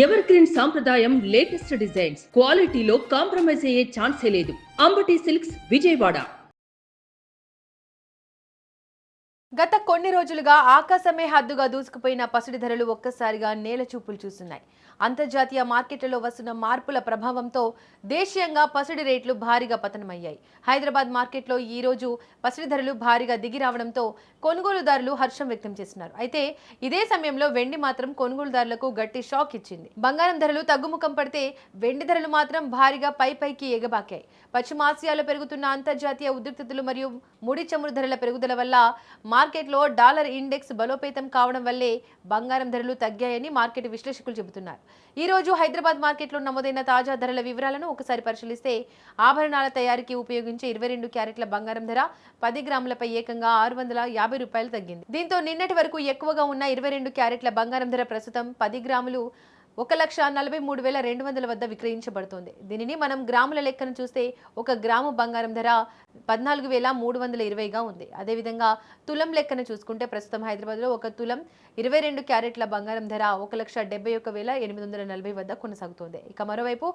Ever green సాంప్రదాయం latest designs క్వాలిటీలో compromise అయ్యే ఛాన్సే లేదు. అంబటి సిల్క్స్ విజయవాడ. గత కొన్ని రోజులుగా ఆకాశమే హద్దుగా దూసుకుపోయిన పసిడి ధరలు ఒక్కసారిగా నేల చూపులు చూస్తున్నాయి. అంతర్జాతీయ మార్కెట్లలో వస్తున్న మార్పుల ప్రభావంతో దేశీయంగా పసిడి రేట్లు భారీగా పతనమయ్యాయి. హైదరాబాద్ మార్కెట్లో ఈ రోజు పసిడి ధరలు భారీగా దిగి రావడంతో కొనుగోలుదారులు హర్షం వ్యక్తం చేస్తున్నారు. అయితే ఇదే సమయంలో వెండి మాత్రం కొనుగోలుదారులకు గట్టి షాక్ ఇచ్చింది. బంగారం ధరలు తగ్గుముఖం పడితే వెండి ధరలు మాత్రం భారీగా పైకి ఎగబాకాయి. పశ్చిమాసియాలో పెరుగుతున్న అంతర్జాతీయ ఉద్రిక్తతలు మరియు ముడి చమురు ధరల పెరుగుదల వల్ల మార్కెట్లో డాలర్ ఇండెక్స్ బలోపేతం కావడం వల్లే బంగారం ధరలు తగ్గాయని మార్కెట్ విశ్లేషకులు చెబుతున్నారు. ఈ రోజు హైదరాబాద్ మార్కెట్లో నమోదైన తాజా ధరల వివరాలను ఒకసారి పరిశీలిస్తే ఆభరణాల తయారీకి ఉపయోగించే 22 క్యారెట్ల బంగారం ధర 10 గ్రాములపై ఏకంగా 650 రూపాయలు తగ్గింది. దీంతో నిన్నటి వరకు ఎక్కువగా ఉన్న 22 క్యారెట్ల బంగారం ధర ప్రస్తుతం 10 గ్రాములు 1,43,200 వద్ద విక్రయించబడుతోంది. దీనిని మనం గ్రాముల లెక్కన చూస్తే 1 గ్రాము బంగారం ధర 14,320గా ఉంది. అదేవిధంగా తులం లెక్కన చూసుకుంటే ప్రస్తుతం హైదరాబాద్లో 1 తులం 22 క్యారెట్ల బంగారం ధర 1,71,840 వద్ద కొనసాగుతోంది. ఇక మరోవైపు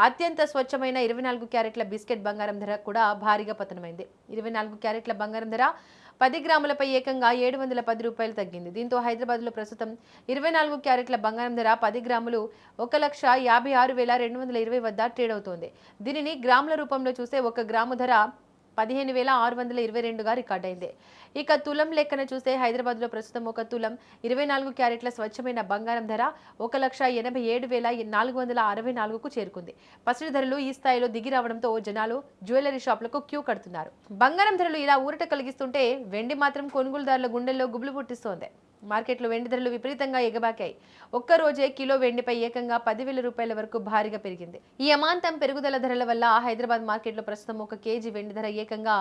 అత్యంత స్వచ్ఛమైన 24 క్యారెట్ల బిస్కెట్ బంగారం ధర కూడా భారీగా పతనమైంది. 24 క్యారెట్ల బంగారం ధర 10 గ్రాములపై ఏకంగా 710 రూపాయలు తగ్గింది. దీంతో హైదరాబాద్లో ప్రస్తుతం 24 క్యారెట్ల బంగారం ధర 10 గ్రాములు 1,56,220 వద్ద ట్రేడ్ అవుతోంది. దీనిని గ్రాముల రూపంలో చూస్తే 1 గ్రాము ధర 15,622గా రికార్డైంది. ఇక తులం లెక్కన చూస్తే హైదరాబాద్లో ప్రస్తుతం 1 తులం 24 క్యారెట్ల స్వచ్ఛమైన బంగారం ధర 1,87,464కు చేరుకుంది. పసిడి ధరలు ఈ స్థాయిలో దిగి రావడంతో జనాలు జ్యువెలరీ షాపులకు క్యూ కడుతున్నారు. బంగారం ధరలు ఇలా ఊరట కలిగిస్తుంటే వెండి మాత్రం కొనుగోలుదారుల గుండెల్లో గుబులు పుట్టిస్తోంది. మార్కెట్లో వెండి ధరలు విపరీతంగా ఎగబాకాయి. ఒక్క రోజే కిలో వెండిపై ఏకంగా 10,000 రూపాయల వరకు భారీగా పెరిగింది. ఈ అమాంతం పెరుగుదల ధరల వల్ల హైదరాబాద్ మార్కెట్లో ప్రస్తుతం 1 కేజీ వెండి ధర ఏకంగా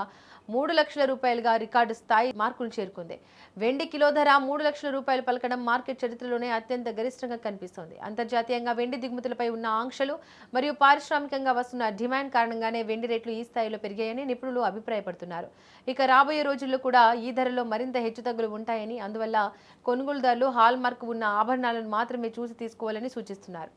3 లక్షల రూపాయలుగా రికార్డు స్థాయి మార్కులు చేరుకుంది. వెండి కిలో ధర 3 లక్షల రూపాయలు పలకడం మార్కెట్ చరిత్రలోనే అత్యంత గరిష్టంగా కనిపిస్తోంది. అంతర్జాతీయంగా వెండి దిగుమతులపై ఉన్న ఆంక్షలు మరియు పారిశ్రామికంగా వస్తున్న డిమాండ్ కారణంగానే వెండి రేట్లు ఈ స్థాయిలో పెరిగాయని నిపుణులు అభిప్రాయపడుతున్నారు. ఇక రాబోయే రోజుల్లో కూడా ఈ ధరలో మరింత హెచ్చుతగ్గులు ఉంటాయని, అందువల్ల కొనుగోలుదారులు హాల్ మార్క్ ఉన్న ఆభరణాలను మాత్రమే చూసి తీసుకోవాలని సూచిస్తున్నారు.